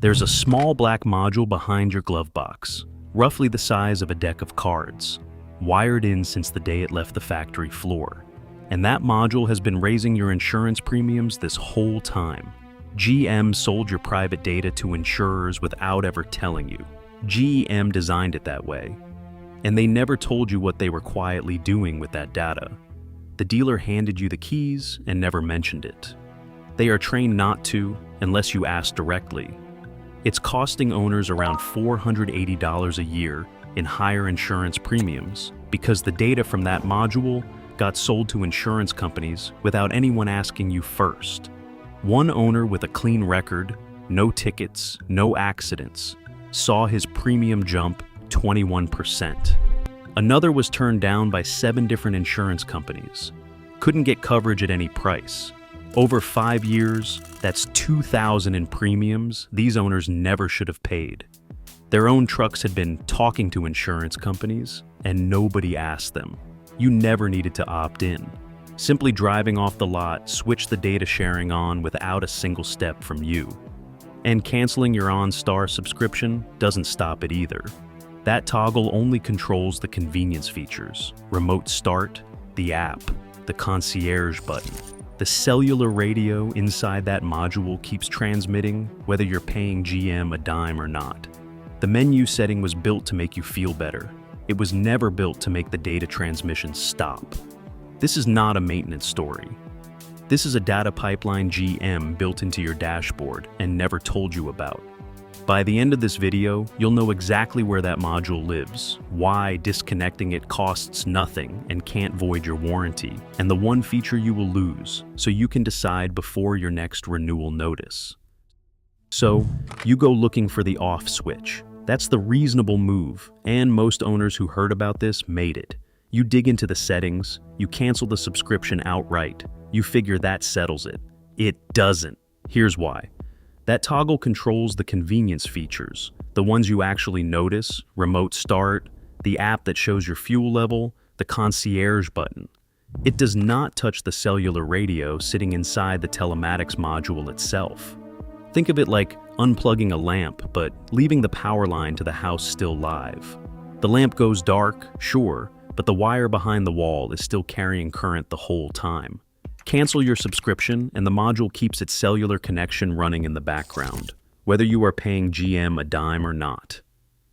There's a small black module behind your glove box, roughly the size of a deck of cards, wired in since the day it left the factory floor. And that module has been raising your insurance premiums this whole time. GM sold your private data to insurers without ever telling you. GM designed it that way. And they never told you what they were quietly doing with that data. The dealer handed you the keys and never mentioned it. They are trained not to, unless you ask directly. It's costing owners around $480 a year in higher insurance premiums because the data from that module got sold to insurance companies without anyone asking you first. One owner with a clean record, no tickets, no accidents, saw his premium jump 21%. Another was turned down by 7 different insurance companies. Couldn't get coverage at any price. Over 5 years, that's $2,000 in premiums these owners never should have paid. Their own trucks had been talking to insurance companies, and nobody asked them. You never needed to opt in. Simply driving off the lot switched the data sharing on without a single step from you. And canceling your OnStar subscription doesn't stop it either. That toggle only controls the convenience features: remote start, the app, the concierge button. The cellular radio inside that module keeps transmitting whether you're paying GM a dime or not. The menu setting was built to make you feel better. It was never built to make the data transmission stop. This is not a maintenance story. This is a data pipeline GM built into your dashboard and never told you about. By the end of this video, you'll know exactly where that module lives, why disconnecting it costs nothing and can't void your warranty, and the one feature you will lose, so you can decide before your next renewal notice. So, you go looking for the off switch. That's the reasonable move, and most owners who heard about this made it. You dig into the settings, you cancel the subscription outright. You figure that settles it. It doesn't. Here's why. That toggle controls the convenience features, the ones you actually notice: remote start, the app that shows your fuel level, the concierge button. It does not touch the cellular radio sitting inside the telematics module itself. Think of it like unplugging a lamp, but leaving the power line to the house still live. The lamp goes dark, sure, but the wire behind the wall is still carrying current the whole time. Cancel your subscription, and the module keeps its cellular connection running in the background, whether you are paying GM a dime or not.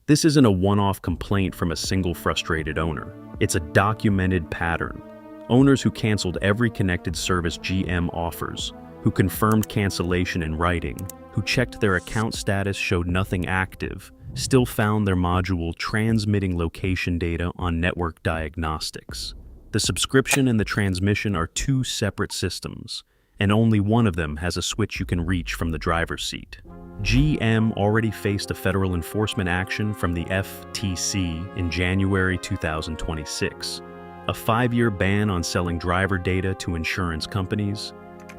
This isn't a one-off complaint from a single frustrated owner. It's a documented pattern. Owners who canceled every connected service GM offers, who confirmed cancellation in writing, who checked their account status showed nothing active, still found their module transmitting location data on network diagnostics. The subscription and the transmission are 2 separate systems, and only one of them has a switch you can reach from the driver's seat. GM already faced a federal enforcement action from the FTC in January 2026, a 5-year ban on selling driver data to insurance companies,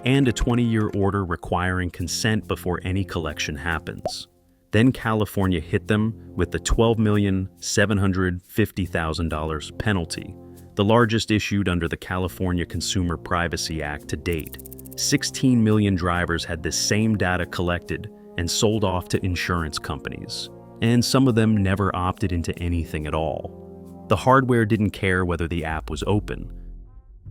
and a 20-year order requiring consent before any collection happens. Then California hit them with the $12,750,000 penalty, the largest issued under the California Consumer Privacy Act to date. 16 million drivers had this same data collected and sold off to insurance companies, and some of them never opted into anything at all. The hardware didn't care whether the app was open.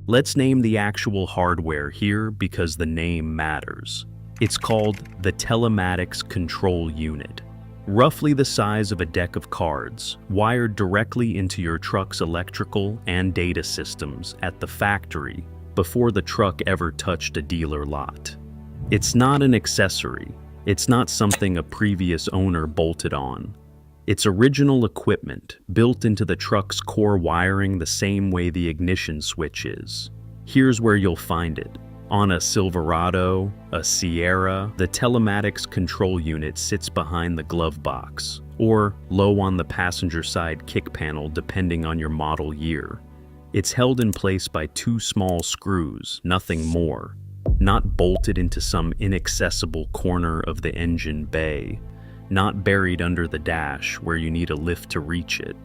Let's name the actual hardware here because the name matters. It's called the Telematics Control Unit. Roughly the size of a deck of cards, wired directly into your truck's electrical and data systems at the factory before the truck ever touched a dealer lot. It's not an accessory. It's not something a previous owner bolted on. It's original equipment built into the truck's core wiring the same way the ignition switch is. Here's where you'll find it. On a Silverado, a Sierra, the Telematics Control Unit sits behind the glove box, or low on the passenger side kick panel depending on your model year. It's held in place by 2 small screws, nothing more, not bolted into some inaccessible corner of the engine bay, not buried under the dash where you need a lift to reach it.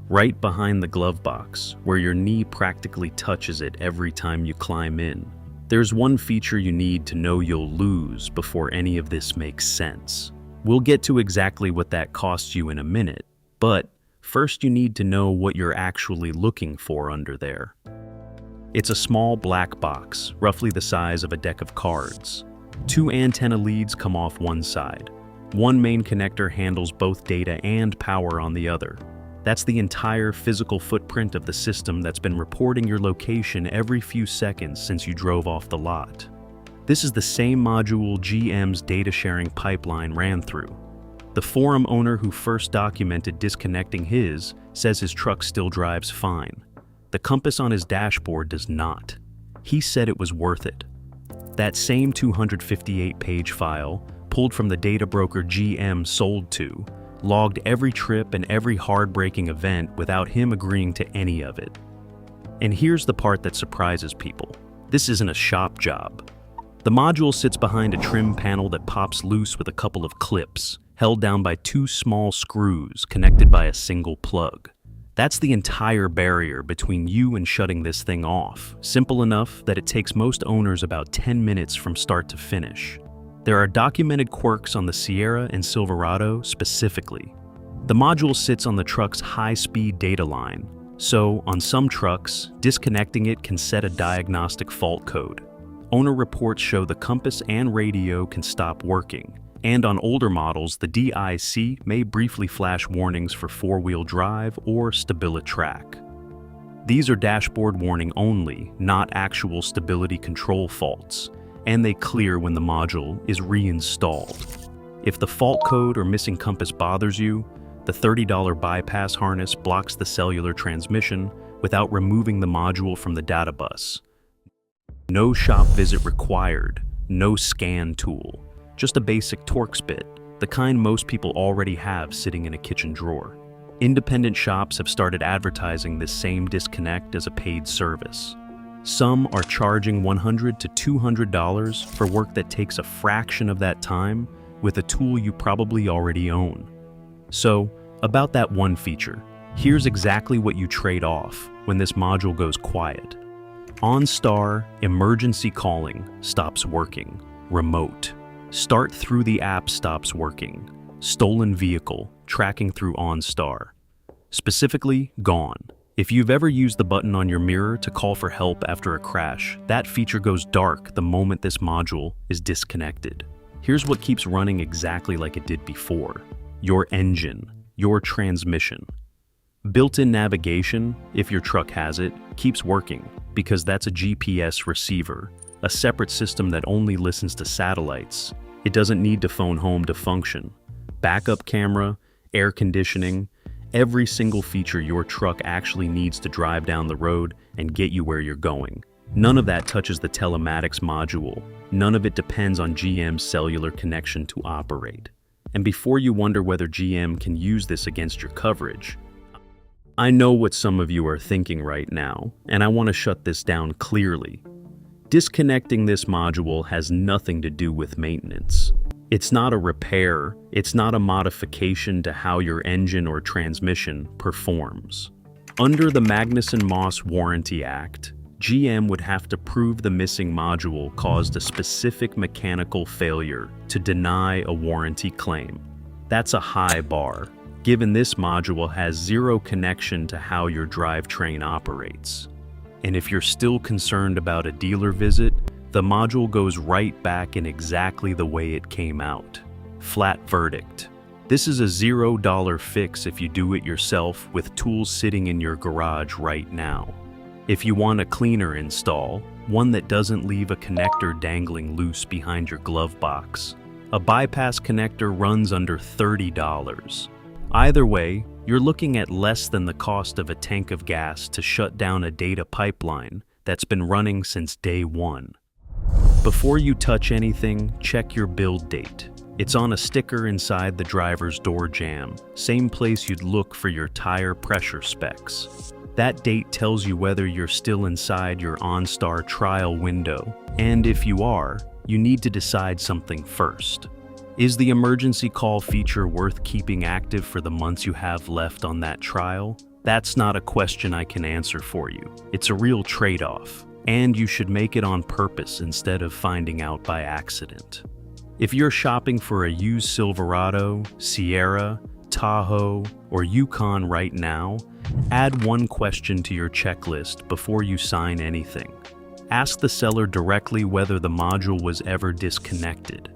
Right behind the glove box, where your knee practically touches it every time you climb in. There's one feature you need to know you'll lose before any of this makes sense. We'll get to exactly what that costs you in a minute, but first you need to know what you're actually looking for under there. It's a small black box, roughly the size of a deck of cards. 2 antenna leads come off one side. One main connector handles both data and power on the other. That's the entire physical footprint of the system that's been reporting your location every few seconds since you drove off the lot. This is the same module GM's data sharing pipeline ran through. The forum owner who first documented disconnecting his says his truck still drives fine. The compass on his dashboard does not. He said it was worth it. That same 258-page file, pulled from the data broker GM sold to, logged every trip and every heartbreaking event without him agreeing to any of it. And here's the part that surprises people. This isn't a shop job. The module sits behind a trim panel that pops loose with a couple of clips, held down by 2 small screws connected by a single plug. That's the entire barrier between you and shutting this thing off, simple enough that it takes most owners about 10 minutes from start to finish. There are documented quirks on the Sierra and Silverado specifically. The module sits on the truck's high-speed data line, so on some trucks, disconnecting it can set a diagnostic fault code. Owner reports show the compass and radio can stop working, and on older models, the DIC may briefly flash warnings for 4-wheel drive or StabiliTrak. These are dashboard warning only, not actual stability control faults, and they clear when the module is reinstalled. If the fault code or missing compass bothers you, the $30 bypass harness blocks the cellular transmission without removing the module from the data bus. No shop visit required, no scan tool. Just a basic Torx bit, the kind most people already have sitting in a kitchen drawer. Independent shops have started advertising this same disconnect as a paid service. Some are charging $100 to $200 for work that takes a fraction of that time with a tool you probably already own. So, about that one feature, here's exactly what you trade off when this module goes quiet. OnStar emergency calling stops working, remote. Start through the app stops working. Stolen vehicle, tracking through OnStar. Specifically, gone. If you've ever used the button on your mirror to call for help after a crash, that feature goes dark the moment this module is disconnected. Here's what keeps running exactly like it did before. Your engine, your transmission. Built-in navigation, if your truck has it, keeps working because that's a GPS receiver, a separate system that only listens to satellites. It doesn't need to phone home to function. Backup camera, air conditioning, every single feature your truck actually needs to drive down the road and get you where you're going. None of that touches the Telematics module. None of it depends on GM's cellular connection to operate. And before you wonder whether GM can use this against your coverage, I know what some of you are thinking right now, and I want to shut this down clearly. Disconnecting this module has nothing to do with maintenance. It's not a repair, it's not a modification to how your engine or transmission performs. Under the Magnuson-Moss Warranty Act, GM would have to prove the missing module caused a specific mechanical failure to deny a warranty claim. That's a high bar, given this module has zero connection to how your drivetrain operates. And if you're still concerned about a dealer visit, the module goes right back in exactly the way it came out. Flat verdict. This is a $0 fix if you do it yourself with tools sitting in your garage right now. If you want a cleaner install, one that doesn't leave a connector dangling loose behind your glove box, a bypass connector runs under $30. Either way, you're looking at less than the cost of a tank of gas to shut down a data pipeline that's been running since day one. Before you touch anything, check your build date. It's on a sticker inside the driver's door jamb, same place you'd look for your tire pressure specs. That date tells you whether you're still inside your OnStar trial window, and if you are, you need to decide something first. Is the emergency call feature worth keeping active for the months you have left on that trial? That's not a question I can answer for you. It's a real trade-off, and you should make it on purpose instead of finding out by accident. If you're shopping for a used Silverado, Sierra, Tahoe, or Yukon right now, add one question to your checklist before you sign anything. Ask the seller directly whether the module was ever disconnected.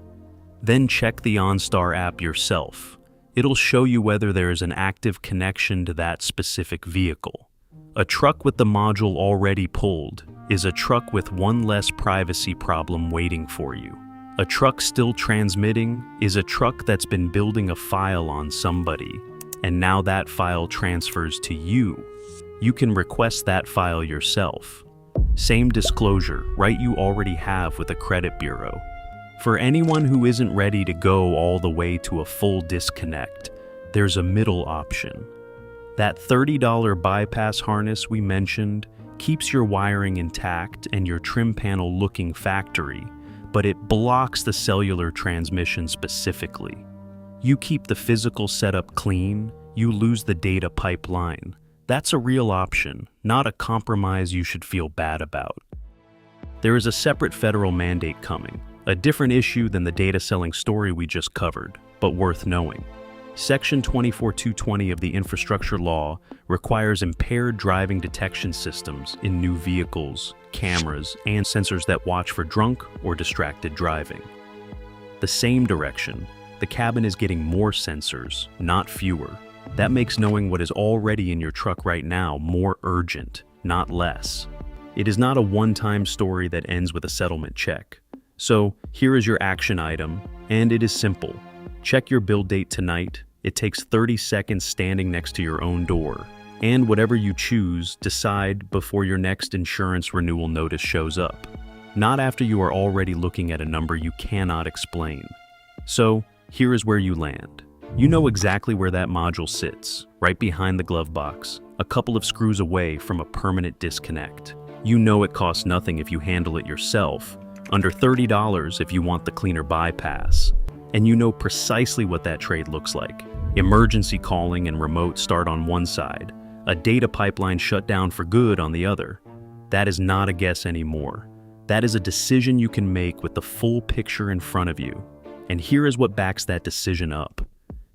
Then check the OnStar app yourself. It'll show you whether there is an active connection to that specific vehicle. A truck with the module already pulled is a truck with one less privacy problem waiting for you. A truck still transmitting is a truck that's been building a file on somebody, and now that file transfers to you. You can request that file yourself. Same disclosure, right, you already have with a credit bureau. For anyone who isn't ready to go all the way to a full disconnect, there's a middle option. That $30 bypass harness we mentioned keeps your wiring intact and your trim panel looking factory, but it blocks the cellular transmission specifically. You keep the physical setup clean, you lose the data pipeline. That's a real option, not a compromise you should feel bad about. There is a separate federal mandate coming, a different issue than the data selling story we just covered, but worth knowing. Section 24220 of the infrastructure law requires impaired driving detection systems in new vehicles, cameras, and sensors that watch for drunk or distracted driving. The same direction, the cabin is getting more sensors, not fewer. That makes knowing what is already in your truck right now more urgent, not less. It is not a one-time story that ends with a settlement check. So here is your action item, and it is simple. Check your build date tonight. It takes 30 seconds standing next to your own door. And whatever you choose, decide before your next insurance renewal notice shows up. Not after you are already looking at a number you cannot explain. So here is where you land. You know exactly where that module sits, right behind the glove box, a couple of screws away from a permanent disconnect. You know it costs nothing if you handle it yourself, under $30 if you want the cleaner bypass. And you know precisely what that trade looks like. Emergency calling and remote start on one side, a data pipeline shut down for good on the other. That is not a guess anymore. That is a decision you can make with the full picture in front of you. And here is what backs that decision up.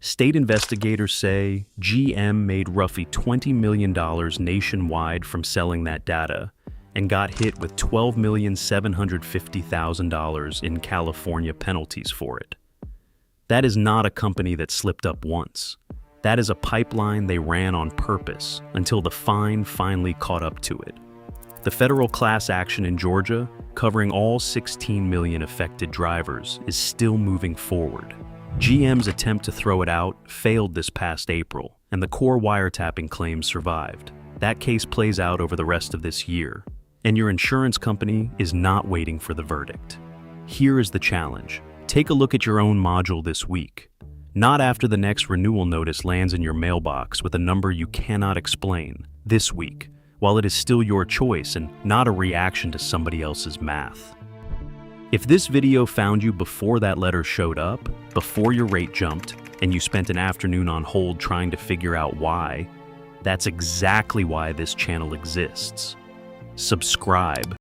State investigators say GM made roughly $20 million nationwide from selling that data and got hit with $12,750,000 in California penalties for it. That is not a company that slipped up once. That is a pipeline they ran on purpose until the fine finally caught up to it. The federal class action in Georgia, covering all 16 million affected drivers, is still moving forward. GM's attempt to throw it out failed this past April, and the core wiretapping claims survived. That case plays out over the rest of this year, and your insurance company is not waiting for the verdict. Here is the challenge. Take a look at your own module this week. Not after the next renewal notice lands in your mailbox with a number you cannot explain. This week, while it is still your choice and not a reaction to somebody else's math. If this video found you before that letter showed up, before your rate jumped, and you spent an afternoon on hold trying to figure out why, that's exactly why this channel exists. Subscribe.